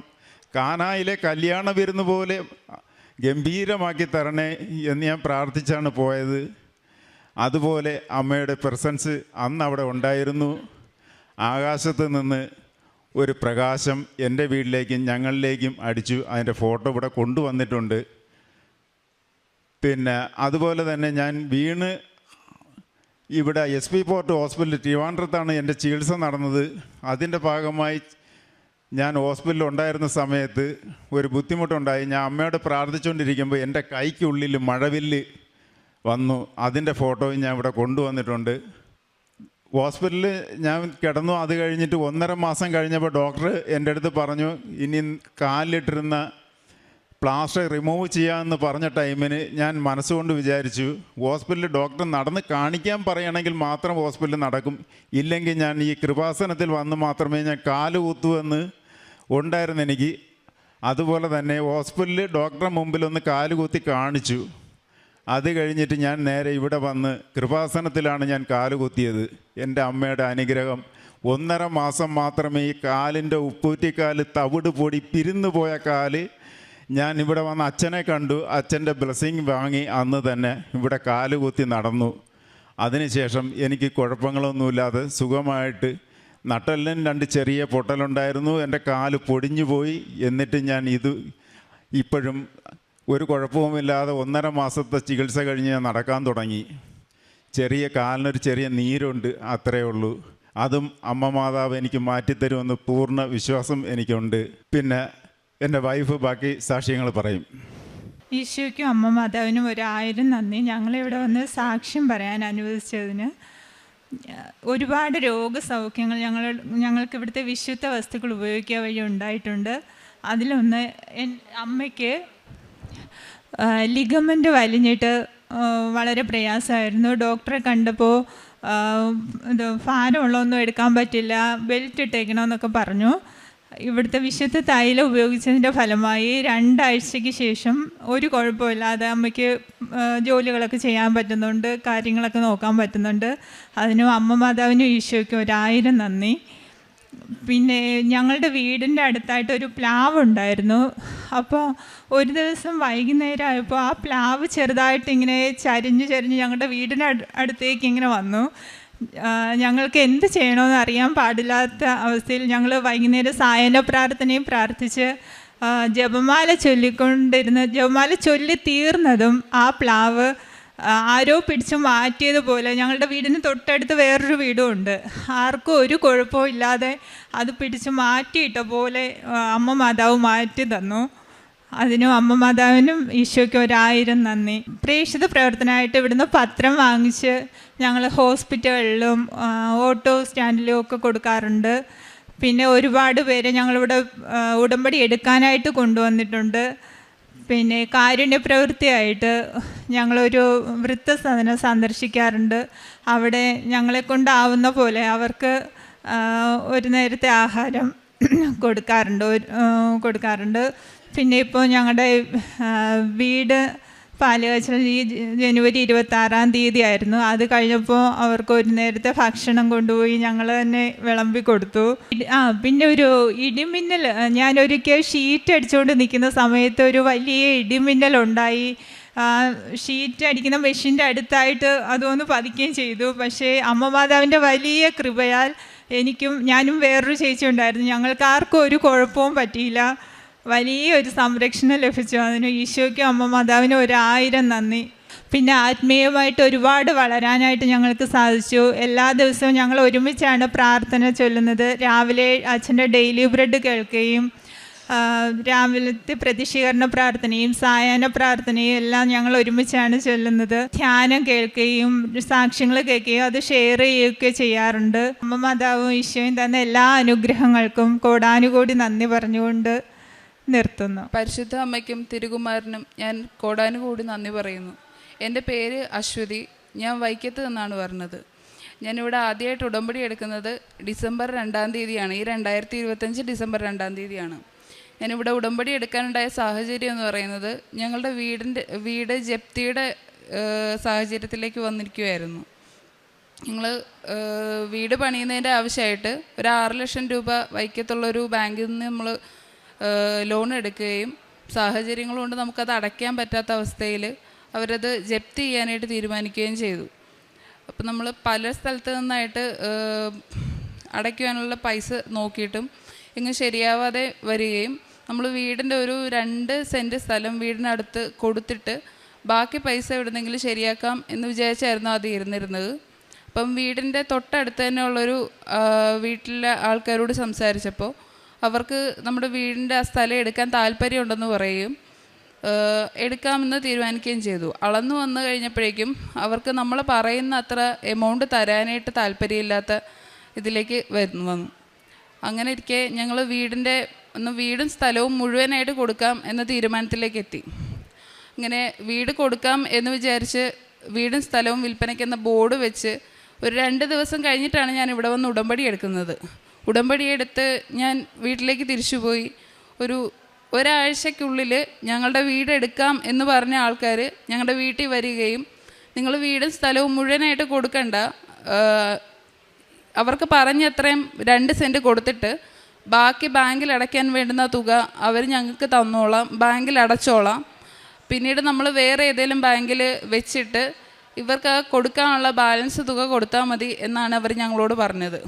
കാനായിലെ കല്യാണ വിരുന്ന് പോലെ ഗംഭീരമാക്കി തരണേ എന്ന് ഞാൻ പ്രാർത്ഥിച്ചാണ് പോയത്. അതുപോലെ അമ്മയുടെ പ്രസൻസ് അന്ന് അവിടെ ഉണ്ടായിരുന്നു. ആകാശത്ത് നിന്ന് ഒരു പ്രകാശം എൻ്റെ വീട്ടിലേക്കും ഞങ്ങളിലേക്കും അടിച്ചു. അതിൻ്റെ ഫോട്ടോ ഇവിടെ കൊണ്ടുവന്നിട്ടുണ്ട്. പിന്നെ അതുപോലെ തന്നെ ഞാൻ വീണ് ഇവിടെ SP പോർട്ട് ഹോസ്പിറ്റൽ ട്രിവാൻഡ്രത്താണ് എൻ്റെ ചികിത്സ നടന്നത്. അതിൻ്റെ ഭാഗമായി ഞാൻ ഹോസ്പിറ്റലിൽ ഉണ്ടായിരുന്ന സമയത്ത് ഒരു ബുദ്ധിമുട്ടുണ്ടായി. ഞാൻ അമ്മയോട് പ്രാർത്ഥിച്ചുകൊണ്ടിരിക്കുമ്പോൾ എൻ്റെ കൈക്കുള്ളിൽ മഴവില്ല് വന്നു. അതിൻ്റെ ഫോട്ടോയും ഞാൻ ഇവിടെ കൊണ്ടുവന്നിട്ടുണ്ട്. ഹോസ്പിറ്റലിൽ ഞാൻ കിടന്നു. അത് കഴിഞ്ഞിട്ട് 1.5 മാസം കഴിഞ്ഞപ്പോൾ ഡോക്ടർ എൻ്റെ അടുത്ത് പറഞ്ഞു, ഇനി കാലിലിട്ടിരുന്ന പ്ലാസ്റ്റർ റിമൂവ് ചെയ്യാമെന്ന് പറഞ്ഞ ടൈമിന് ഞാൻ മനസ്സുകൊണ്ട് വിചാരിച്ചു, ഹോസ്പിറ്റലിൽ ഡോക്ടർ നടന്ന് കാണിക്കാൻ പറയുകയാണെങ്കിൽ മാത്രം ഹോസ്പിറ്റലിൽ നടക്കും, ഇല്ലെങ്കിൽ ഞാൻ ഈ കൃപാസനത്തിൽ വന്ന് മാത്രമേ ഞാൻ കാല് കുത്തുവെന്ന് ഉണ്ടായിരുന്നു എനിക്ക്. അതുപോലെ തന്നെ ഹോസ്പിറ്റലിൽ ഡോക്ടറെ മുമ്പിൽ ഒന്ന് കാല് കുത്തി കാണിച്ചു. അത് കഴിഞ്ഞിട്ട് ഞാൻ നേരെ ഇവിടെ വന്ന് കൃപാസനത്തിലാണ് ഞാൻ കാല് കുത്തിയത്. എൻ്റെ അമ്മയുടെ അനുഗ്രഹം. 1.5 മാസം മാത്രമേ ഈ കാലിൻ്റെ ഉപ്പൂറ്റിക്കാല് തവിട് പൊടി പിരിന്നു പോയ കാല് ഞാൻ ഇവിടെ വന്ന് അച്ഛനെ കണ്ടു. അച്ഛൻ്റെ ബ്ലെസ്സിങ് വാങ്ങി അന്ന് തന്നെ ഇവിടെ കാല് കുത്തി നടന്നു. അതിനുശേഷം എനിക്ക് കുഴപ്പങ്ങളൊന്നുമില്ലാതെ സുഖമായിട്ട്, നട്ടെല്ലിന് 2 ചെറിയ പൊട്ടലുണ്ടായിരുന്നു, എൻ്റെ കാല് പൊടിഞ്ഞു പോയി. എന്നിട്ട് ഞാൻ ഇപ്പോഴും ഒരു കുഴപ്പവുമില്ലാതെ 1.5 മാസത്തെ ചികിത്സ കഴിഞ്ഞ് ഞാൻ നടക്കാൻ തുടങ്ങി. കാലിനൊരു ചെറിയ നീരുണ്ട്, അത്രയേ ഉള്ളൂ. അതും അമ്മ മാതാവ് എനിക്ക് മാറ്റിത്തരുമെന്ന് പൂർണ്ണ വിശ്വാസം എനിക്കുണ്ട്. പിന്നെ എൻ്റെ വൈഫ് ബാക്കി സാക്ഷ്യങ്ങൾ പറയും. ഈശോയ്ക്കും അമ്മ മാതാവിനും 1000 നന്ദി. ഞങ്ങളിവിടെ വന്ന് സാക്ഷ്യം പറയാൻ അനുവദിച്ചതിന്. ഒരുപാട് രോഗസൗഖ്യങ്ങൾ ഞങ്ങൾക്ക് ഇവിടുത്തെ വിശുദ്ധ വസ്തുക്കൾ ഉപയോഗിക്കുക വഴി ഉണ്ടായിട്ടുണ്ട്. അതിലൊന്ന്, അമ്മയ്ക്ക് ലിഗമെൻ്റ് വലിഞ്ഞിട്ട് വളരെ പ്രയാസമായിരുന്നു. ഡോക്ടറെ കണ്ടപ്പോൾ ഭാരമുള്ളതൊന്നും എടുക്കാൻ പറ്റില്ല, ബെൽറ്റ് ഇട്ടേക്കണമെന്നൊക്കെ പറഞ്ഞു. ഇവിടുത്തെ വിശുദ്ധ തൈലം ഉപയോഗിച്ചതിൻ്റെ ഫലമായി 2 ആഴ്ചയ്ക്ക് ശേഷം ഒരു കുഴപ്പമില്ലാതെ അമ്മയ്ക്ക് ജോലികളൊക്കെ ചെയ്യാൻ പറ്റുന്നുണ്ട്, കാര്യങ്ങളൊക്കെ നോക്കാൻ പറ്റുന്നുണ്ട്. അതിനും അമ്മ മാതാവിനും ഈശോയ്ക്കും 1000 നന്ദി. പിന്നെ ഞങ്ങളുടെ വീടിൻ്റെ അടുത്തായിട്ട് ഒരു പ്ലാവ് ഉണ്ടായിരുന്നു. അപ്പോൾ ഒരു ദിവസം വൈകുന്നേരം ആയപ്പോൾ ആ പ്ലാവ് ചെറുതായിട്ട് ഇങ്ങനെ ചരിഞ്ഞ് ഞങ്ങളുടെ വീടിൻ്റെ അടുത്തേക്ക് ഇങ്ങനെ വന്നു. ഞങ്ങൾക്ക് എന്ത് ചെയ്യണമെന്ന് അറിയാൻ പാടില്ലാത്ത അവസ്ഥയിൽ ഞങ്ങൾ വൈകുന്നേരം സായന പ്രാർത്ഥനയും പ്രാർത്ഥിച്ച് ജപമാല ചൊല്ലി തീർന്നതും ആ പ്ലാവ് ആരോ പിടിച്ച് മാറ്റിയതുപോലെ, ഞങ്ങളുടെ വീടിന് തൊട്ടടുത്ത് വേറൊരു വീടും ഉണ്ട്, ആർക്കും ഒരു കുഴപ്പവും ഇല്ലാതെ അത് പിടിച്ച് മാറ്റിയിട്ട പോലെ അമ്മ മാതാവ് മാറ്റി തന്നു. അതിനും അമ്മ മാതാവിനും ഈശോയ്ക്ക് 1000 നന്ദി. പ്രേക്ഷിത പ്രവർത്തനമായിട്ട് ഇവിടുന്ന് പത്രം വാങ്ങിച്ച് ഞങ്ങൾ ഹോസ്പിറ്റലുകളിലും ഓട്ടോ സ്റ്റാൻഡിലും ഒക്കെ കൊടുക്കാറുണ്ട്. പിന്നെ ഒരുപാട് പേരെ ഞങ്ങളിവിടെ ഉടമ്പടി എടുക്കാനായിട്ട് കൊണ്ടുവന്നിട്ടുണ്ട്. പിന്നെ കാരുണ്യ പ്രവൃത്തിയായിട്ട് ഞങ്ങളൊരു വൃദ്ധസദനം സന്ദർശിക്കാറുണ്ട്. അവിടെ ഞങ്ങളെ കൊണ്ടാവുന്ന പോലെ അവർക്ക് ഒരു നേരത്തെ ആഹാരം കൊടുക്കാറുണ്ട്. പിന്നെ ഇപ്പോൾ ഞങ്ങളുടെ വീട് പാലുകാച്ചൽ ഈ ജനുവരി 26-ാം തീയതി ആയിരുന്നു. അത് കഴിഞ്ഞപ്പോൾ അവർക്ക് ഒരു നേരത്തെ ഭക്ഷണം കൊണ്ടുപോയി ഞങ്ങൾ തന്നെ വിളമ്പി കൊടുത്തു. പിന്നെ ഒരു ഇടിമിന്നൽ, ഞാനൊരിക്കൽ ഷീറ്റ് അടിച്ചുകൊണ്ട് നിൽക്കുന്ന സമയത്ത് ഒരു വലിയ ഇടിമിന്നലുണ്ടായി. ഷീറ്റ് അടിക്കുന്ന മെഷീൻ്റെ അടുത്തായിട്ട് അതൊന്ന് പതിക്കുകയും ചെയ്തു. പക്ഷേ അമ്മ മാതാവിൻ്റെ വലിയ കൃപയാൽ ഞാനും വേറൊരു ചേച്ചി ഉണ്ടായിരുന്നു, ഞങ്ങൾക്ക് ആർക്കും ഒരു കുഴപ്പവും പറ്റിയില്ല. വലിയൊരു സംരക്ഷണം ലഭിച്ചു. അതിന് ഈശോയ്ക്കും അമ്മ മാതാവിനും 1000 നന്ദി. പിന്നെ ആത്മീയമായിട്ട് ഒരുപാട് വളരാനായിട്ട് ഞങ്ങൾക്ക് സാധിച്ചു. എല്ലാ ദിവസവും ഞങ്ങൾ ഒരുമിച്ചാണ് പ്രാർത്ഥന ചൊല്ലുന്നത്. രാവിലെ അച്ഛൻ്റെ ഡെയിലി ബ്രെഡ് കേൾക്കുകയും രാവിലത്തെ പ്രതിഷീകരണ പ്രാർത്ഥനയും സായാഹ്ന പ്രാർത്ഥനയും എല്ലാം ഞങ്ങൾ ഒരുമിച്ചാണ് ചൊല്ലുന്നത്. ധ്യാനം കേൾക്കുകയും സാക്ഷ്യങ്ങൾ കേൾക്കുകയും അത് ഷെയർ ചെയ്യുകയൊക്കെ ചെയ്യാറുണ്ട്. അമ്മ മാതാവും ഈശോയും തന്ന എല്ലാ അനുഗ്രഹങ്ങൾക്കും കോടാനുകോടി നന്ദി പറഞ്ഞുകൊണ്ട് നിർത്തുന്നു. പരിശുദ്ധ അമ്മയ്ക്കും തിരുകുമാരനും ഞാൻ കോടാനുകൂടി നന്ദി പറയുന്നു. എൻ്റെ പേര് അശ്വതി. ഞാൻ വൈക്കത്ത് നിന്നാണ് വരുന്നത്. ഞാനിവിടെ ആദ്യമായിട്ട് ഉടമ്പടി എടുക്കുന്നത് ഡിസംബർ 2-ാം തീയതിയാണ്. ഈ 2025 ഡിസംബർ 2-ാം തീയതിയാണ്. ഞാനിവിടെ ഉടമ്പടി എടുക്കാനുണ്ടായ സാഹചര്യം എന്ന് പറയുന്നത് ഞങ്ങളുടെ വീട് ജപ്തിയുടെ സാഹചര്യത്തിലേക്ക് വന്നിരിക്കുകയായിരുന്നു. ഞങ്ങൾ വീട് പണിയുന്നതിൻ്റെ ആവശ്യമായിട്ട് ഒരു 6 ലക്ഷം രൂപ വൈക്കത്തുള്ളൊരു ബാങ്കിൽ നിന്ന് നമ്മൾ ലോൺ എടുക്കുകയും സാഹചര്യങ്ങൾ കൊണ്ട് നമുക്കത് അടയ്ക്കാൻ പറ്റാത്ത അവസ്ഥയിൽ അവരത് ജപ്തി ചെയ്യാനായിട്ട് തീരുമാനിക്കുകയും ചെയ്തു. അപ്പം നമ്മൾ പല സ്ഥലത്ത് നിന്നായിട്ട് അടയ്ക്കുവാനുള്ള പൈസ നോക്കിയിട്ടും ഇങ്ങ് ശരിയാവാതെ വരികയും നമ്മൾ വീടിൻ്റെ ഒരു 2 സെൻറ്റ് സ്ഥലം വീടിനടുത്ത് കൊടുത്തിട്ട് ബാക്കി പൈസ എവിടുന്നെങ്കിലും ശരിയാക്കാം എന്ന് വിചാരിച്ചായിരുന്നു അത് ഇരുന്നിരുന്നത്. അപ്പം വീടിൻ്റെ തൊട്ടടുത്ത് തന്നെ ഉള്ളൊരു വീട്ടിലെ ആൾക്കാരോട് സംസാരിച്ചപ്പോൾ അവർക്ക് നമ്മുടെ വീടിൻ്റെ ആ സ്ഥലം എടുക്കാൻ താല്പര്യമുണ്ടെന്ന് പറയുകയും എടുക്കാമെന്ന് തീരുമാനിക്കുകയും ചെയ്തു. അളന്നു വന്നു കഴിഞ്ഞപ്പോഴേക്കും അവർക്ക് നമ്മൾ പറയുന്ന അത്ര എമൗണ്ട് തരാനായിട്ട് താല്പര്യമില്ലാത്ത ഇതിലേക്ക് വന്നു. അങ്ങനെ ഇരിക്കെ ഞങ്ങൾ വീടും സ്ഥലവും മുഴുവനായിട്ട് കൊടുക്കാം എന്ന തീരുമാനത്തിലേക്ക് എത്തി. ഇങ്ങനെ വീട് കൊടുക്കാം എന്ന് വിചാരിച്ച് വീടും സ്ഥലവും വിൽപ്പനയ്ക്കെന്ന ബോർഡ് വെച്ച് ഒരു 2 ദിവസം കഴിഞ്ഞിട്ടാണ് ഞാൻ ഇവിടെ വന്ന് ഉടമ്പടി എടുക്കുന്നത്. ഉടമ്പടി എടുത്ത് ഞാൻ വീട്ടിലേക്ക് തിരിച്ചുപോയി. ഒരാഴ്ചയ്ക്കുള്ളിൽ ഞങ്ങളുടെ വീട് എടുക്കാം എന്ന് പറഞ്ഞ ആൾക്കാർ ഞങ്ങളുടെ വീട്ടിൽ വരികയും നിങ്ങൾ വീടും സ്ഥലവും മുഴുവനായിട്ട് കൊടുക്കണ്ട, അവർക്ക് പറഞ്ഞത്രയും 2 സെൻറ്റ് കൊടുത്തിട്ട് ബാക്കി ബാങ്കിൽ അടയ്ക്കാൻ വേണ്ടുന്ന തുക അവർ ഞങ്ങൾക്ക് തന്നോളാം, ബാങ്കിൽ അടച്ചോളാം, പിന്നീട് നമ്മൾ വേറെ ഏതെങ്കിലും ബാങ്കിൽ വെച്ചിട്ട് ഇവർക്ക് കൊടുക്കാനുള്ള ബാലൻസ് തുക കൊടുത്താൽ മതി എന്നാണ് അവർ ഞങ്ങളോട് പറഞ്ഞത്.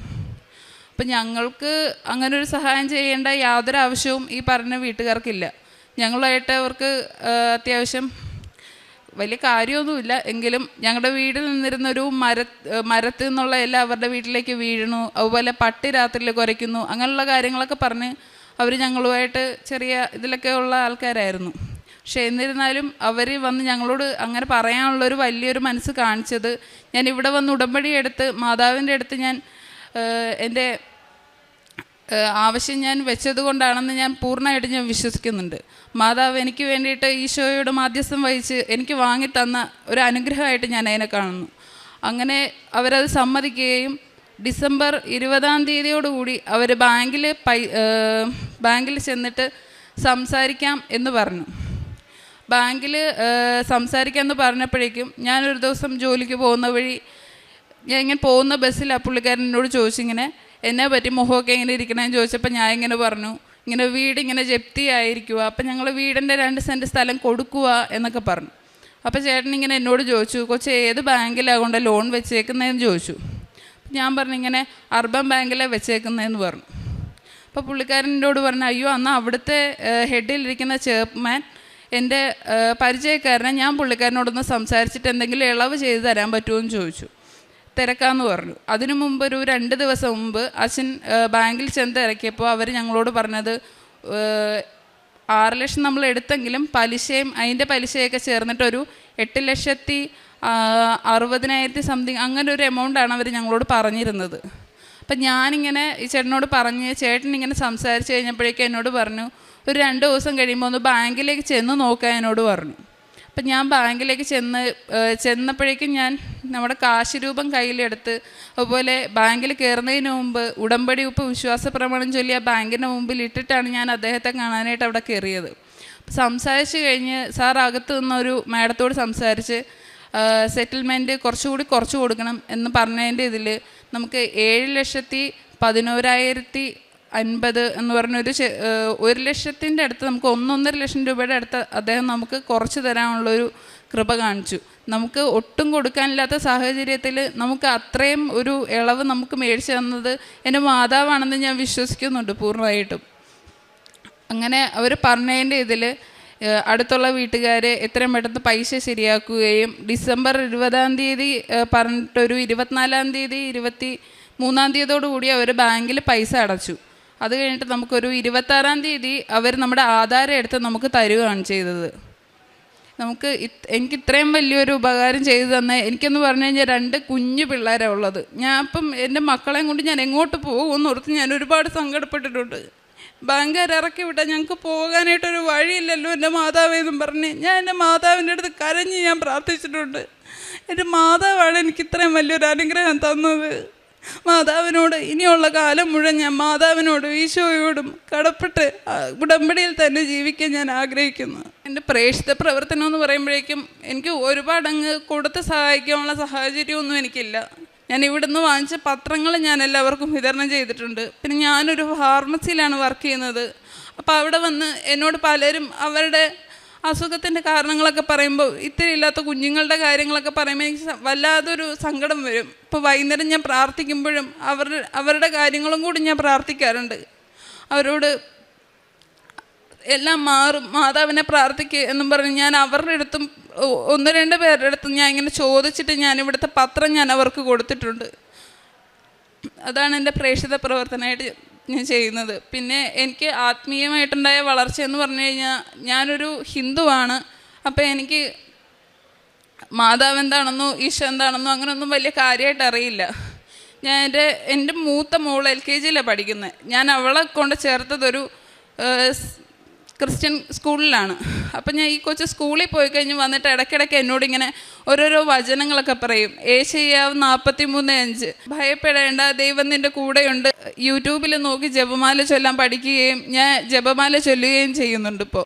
അപ്പം ഞങ്ങൾക്ക് അങ്ങനൊരു സഹായം ചെയ്യേണ്ട യാതൊരു ആവശ്യവും ഈ പറഞ്ഞ വീട്ടുകാർക്കില്ല. ഞങ്ങളുമായിട്ട് അവർക്ക് അത്യാവശ്യം വലിയ കാര്യമൊന്നുമില്ല. എങ്കിലും ഞങ്ങളുടെ വീട്ടിൽ നിന്നിരുന്നൊരു മരത്തിൽ നിന്നുള്ള എല്ലാം അവരുടെ വീട്ടിലേക്ക് വീഴുന്നു, അതുപോലെ പട്ടി രാത്രിയിൽ കുരയ്ക്കുന്നു, അങ്ങനെയുള്ള കാര്യങ്ങളൊക്കെ പറഞ്ഞ് അവർ ഞങ്ങളുമായിട്ട് ചെറിയ ഇതിലൊക്കെ ഉള്ള ആൾക്കാരായിരുന്നു. പക്ഷെ എന്നിരുന്നാലും അവർ വന്ന് ഞങ്ങളോട് അങ്ങനെ പറയാനുള്ളൊരു വലിയൊരു മനസ്സ് കാണിച്ചത് ഞാൻ ഇവിടെ വന്ന് ഉടമ്പടി എടുത്ത് മാതാവിൻ്റെ അടുത്ത് ഞാൻ എൻ്റെ ആവശ്യം ഞാൻ വെച്ചത് കൊണ്ടാണെന്ന് ഞാൻ പൂർണ്ണമായിട്ട് ഞാൻ വിശ്വസിക്കുന്നുണ്ട്. മാതാവ് എനിക്ക് വേണ്ടിയിട്ട് ഈശോയോട് മാധ്യസ്ഥം വഹിച്ച് എനിക്ക് വാങ്ങിത്തന്ന ഒരു അനുഗ്രഹമായിട്ട് ഞാൻ അതിനെ കാണുന്നു. അങ്ങനെ അവരത് സമ്മതിക്കുകയും ഡിസംബർ 20-ാം തീയതിയോടുകൂടി അവർ ബാങ്കിൽ ചെന്നിട്ട് സംസാരിക്കാം എന്ന് പറഞ്ഞു. ബാങ്കിൽ സംസാരിക്കാമെന്ന് പറഞ്ഞപ്പോഴേക്കും ഞാനൊരു ദിവസം ജോലിക്ക് പോകുന്ന വഴി ഞാൻ ഇങ്ങനെ പോകുന്ന ബസ്സിൽ ആ പുള്ളിക്കാരൻ എന്നോട് ചോദിച്ചിങ്ങനെ എന്നെ പറ്റി മുഖമൊക്കെ ഇങ്ങനെ ഇരിക്കണമെന്ന് ചോദിച്ചപ്പോൾ ഞാൻ ഇങ്ങനെ പറഞ്ഞു ഇങ്ങനെ വീടിങ്ങനെ ജപ്തി ആയിരിക്കുക, അപ്പം ഞങ്ങൾ വീടിൻ്റെ 2 സെൻറ്റ് സ്ഥലം കൊടുക്കുക എന്നൊക്കെ പറഞ്ഞു. അപ്പോൾ ചേട്ടൻ ഇങ്ങനെ എന്നോട് ചോദിച്ചു, കൊച്ച് ഏത് ബാങ്കിലാകൊണ്ട് ലോൺ വെച്ചേക്കുന്നതെന്ന് ചോദിച്ചു. ഞാൻ പറഞ്ഞു ഇങ്ങനെ അർബൻ ബാങ്കിലാണ് വെച്ചേക്കുന്നതെന്ന് പറഞ്ഞു. അപ്പോൾ പുള്ളിക്കാരൻ എന്നോട് പറഞ്ഞു, അയ്യോ എന്നാൽ അവിടുത്തെ ഹെഡിലിരിക്കുന്ന ചെയർമാൻ എൻ്റെ പരിചയക്കാരനെ ഞാൻ പുള്ളിക്കാരനോടൊന്ന് സംസാരിച്ചിട്ട് എന്തെങ്കിലും ഇളവ് ചെയ്ത് തരാൻ പറ്റുമോ എന്ന് ചോദിച്ചു. തിരക്കാമെന്ന് പറഞ്ഞു. അതിനു മുമ്പ് ഒരു 2 ദിവസം മുമ്പ് അച്ഛൻ ബാങ്കിൽ ചെന്ന് തിരക്കിയപ്പോൾ അവർ ഞങ്ങളോട് പറഞ്ഞത് 6 ലക്ഷം നമ്മൾ എടുത്തെങ്കിലും പലിശയും അതിൻ്റെ പലിശയൊക്കെ ചേർന്നിട്ടൊരു 8,60,000 സംതിങ് അങ്ങനെ ഒരു എമൗണ്ടാണ് അവർ ഞങ്ങളോട് പറഞ്ഞിരുന്നത്. അപ്പം ഞാനിങ്ങനെ ഈ ചേട്ടനോട് പറഞ്ഞ് ചേട്ടനിങ്ങനെ സംസാരിച്ച് കഴിഞ്ഞപ്പോഴേക്കും എന്നോട് പറഞ്ഞു ഒരു 2 ദിവസം കഴിയുമ്പോൾ ഒന്ന് ബാങ്കിലേക്ക് ചെന്ന് നോക്കാൻ എന്നോട് പറഞ്ഞു. അപ്പം ഞാൻ ബാങ്കിലേക്ക് ചെന്നപ്പോഴേക്കും ഞാൻ നമ്മുടെ കാശ് രൂപം കയ്യിലെടുത്ത് അതുപോലെ ബാങ്കിൽ കയറുന്നതിന് മുമ്പ് ഉടമ്പടി ഉപ്പ് വിശ്വാസ പ്രമാണം ചൊല്ലി ആ ബാങ്കിൻ്റെ മുമ്പിൽ ഇട്ടിട്ടാണ് ഞാൻ അദ്ദേഹത്തെ കാണാനായിട്ട് അവിടെ കയറിയത്. സംസാരിച്ച് കഴിഞ്ഞ് സാർ അകത്ത് നിന്നൊരു മാഡത്തോട് സംസാരിച്ച് സെറ്റിൽമെൻറ്റ് കുറച്ച് കൊടുക്കണം എന്ന് പറഞ്ഞതിൻ്റെ ഇതിൽ നമുക്ക് 7,11,50,000 എന്ന് പറഞ്ഞൊരു 1 ലക്ഷത്തിൻ്റെ അടുത്ത് നമുക്ക് 1.5 ലക്ഷം രൂപയുടെ അടുത്ത് അദ്ദേഹം നമുക്ക് കുറച്ച് തരാനുള്ളൊരു കൃപ കാണിച്ചു. നമുക്ക് ഒട്ടും കൊടുക്കാനില്ലാത്ത സാഹചര്യത്തിൽ നമുക്ക് അത്രയും ഒരു ഇളവ് നമുക്ക് മേടിച്ചു തന്നത് എൻ്റെ മാതാവാണെന്ന് ഞാൻ വിശ്വസിക്കുന്നുണ്ട് പൂർണ്ണമായിട്ടും. അങ്ങനെ അവർ പറഞ്ഞതിൻ്റെ ഇതിൽ അടുത്തുള്ള വീട്ടുകാർ എത്രയും പെട്ടെന്ന് പൈസ ശരിയാക്കുകയും ഡിസംബർ 20-ാം തീയതി പറഞ്ഞിട്ടൊരു 24-ാം തീയതി 23-ാം തീയതിയോടുകൂടി അവർ ബാങ്കിൽ പൈസ അടച്ചു. അത് കഴിഞ്ഞിട്ട് നമുക്കൊരു 26-ാം തീയതി അവർ നമ്മുടെ ആധാരം എടുത്ത് നമുക്ക് തരികയാണ് ചെയ്തത്. എനിക്ക് ഇത്രയും വലിയൊരു ഉപകാരം ചെയ്തു തന്നെ എനിക്കെന്ന് പറഞ്ഞു കഴിഞ്ഞാൽ 2 കുഞ്ഞു പിള്ളേരാണ് ഉള്ളത്. ഞാൻ ഇപ്പം എൻ്റെ മക്കളെയും കൊണ്ട് ഞാൻ എങ്ങോട്ട് പോകുമെന്ന് ഓർത്ത് ഞാൻ ഒരുപാട് സങ്കടപ്പെട്ടിട്ടുണ്ട്. ബാങ്കുകാർ ഇറക്കി വിട്ടാൽ ഞങ്ങൾക്ക് പോകാനായിട്ടൊരു വഴിയില്ലല്ലോ എൻ്റെ മാതാവെന്നും പറഞ്ഞ് ഞാൻ എൻ്റെ മാതാവിൻ്റെ അടുത്ത് കരഞ്ഞ് ഞാൻ പ്രാർത്ഥിച്ചിട്ടുണ്ട്. എൻ്റെ മാതാവാണ് എനിക്ക് ഇത്രയും വലിയൊരു അനുഗ്രഹം തന്നത്. മാതാവിനോട് ഇനിയുള്ള കാലം മുഴുവൻ ഞാൻ മാതാവിനോടും ഈശോയോടും കടപ്പെട്ട് ഉടമ്പടിയിൽ തന്നെ ജീവിക്കാൻ ഞാൻ ആഗ്രഹിക്കുന്നു. എൻ്റെ പ്രേക്ഷിത പ്രവർത്തനം എന്ന് പറയുമ്പോഴേക്കും എനിക്ക് ഒരുപാട് അങ്ങ് കൊടുത്ത് സഹായിക്കാനുള്ള സാഹചര്യമൊന്നും എനിക്കില്ല. ഞാൻ ഇവിടുന്ന് വാങ്ങിച്ച പത്രങ്ങൾ ഞാൻ എല്ലാവർക്കും വിതരണം ചെയ്തിട്ടുണ്ട്. പിന്നെ ഞാനൊരു ഫാർമസിയിലാണ് വർക്ക് ചെയ്യുന്നത്. അപ്പോൾ അവിടെ വന്ന് എന്നോട് പലരും അവരുടെ അസുഖത്തിൻ്റെ കാരണങ്ങളൊക്കെ പറയുമ്പോൾ ഇത്തിരി ഇല്ലാത്ത കുഞ്ഞുങ്ങളുടെ കാര്യങ്ങളൊക്കെ പറയുമ്പോൾ എനിക്ക് വല്ലാതൊരു സങ്കടം വരും. ഇപ്പോൾ വൈകുന്നേരം ഞാൻ പ്രാർത്ഥിക്കുമ്പോഴും അവരുടെ കാര്യങ്ങളും കൂടി ഞാൻ പ്രാർത്ഥിക്കാറുണ്ട്. അവരോട് എല്ലാം മാറും, മാതാവിനെ പ്രാർത്ഥിക്കുക എന്നും പറഞ്ഞ് ഞാൻ അവരുടെ അടുത്തും 1-2 പേരുടെ അടുത്തും ഞാൻ ഇങ്ങനെ ചോദിച്ചിട്ട് ഞാൻ ഇവിടുത്തെ പത്രം ഞാൻ അവർക്ക് കൊടുത്തിട്ടുണ്ട്. അതാണ് എൻ്റെ പ്രേക്ഷിത പ്രവർത്തനമായിട്ട് ഞാൻ ചെയ്യുന്നത്. പിന്നെ എനിക്ക് ആത്മീയമായിട്ടുണ്ടായ വളർച്ച എന്ന് പറഞ്ഞു കഴിഞ്ഞാൽ ഞാനൊരു ഹിന്ദുവാണ്. അപ്പോൾ എനിക്ക് മാതാവ് എന്താണെന്നോ ഈശോ എന്താണെന്നോ അങ്ങനെയൊന്നും വലിയ കാര്യമായിട്ട് അറിയില്ല. ഞാൻ എൻ്റെ മൂത്ത മോൾ LKG പഠിക്കുന്നത്. ഞാൻ അവളെ കൊണ്ട് ചേർത്തതൊരു ക്രിസ്ത്യൻ സ്കൂളിലാണ്. അപ്പം ഞാൻ ഈ കൊച്ചു സ്കൂളിൽ പോയി കഴിഞ്ഞ് വന്നിട്ട് ഇടയ്ക്കിടയ്ക്ക് എന്നോടിങ്ങനെ ഓരോരോ വചനങ്ങളൊക്കെ പറയും. ഏശയ്യാവ് 43:5 ഭയപ്പെടേണ്ട, ദൈവം നിൻ്റെ കൂടെയുണ്ട്. യൂട്യൂബിൽ നോക്കി ജപമാല ചൊല്ലാൻ പഠിക്കുകയും ഞാൻ ജപമാല ചൊല്ലുകയും ചെയ്യുന്നുണ്ട് ഇപ്പോൾ.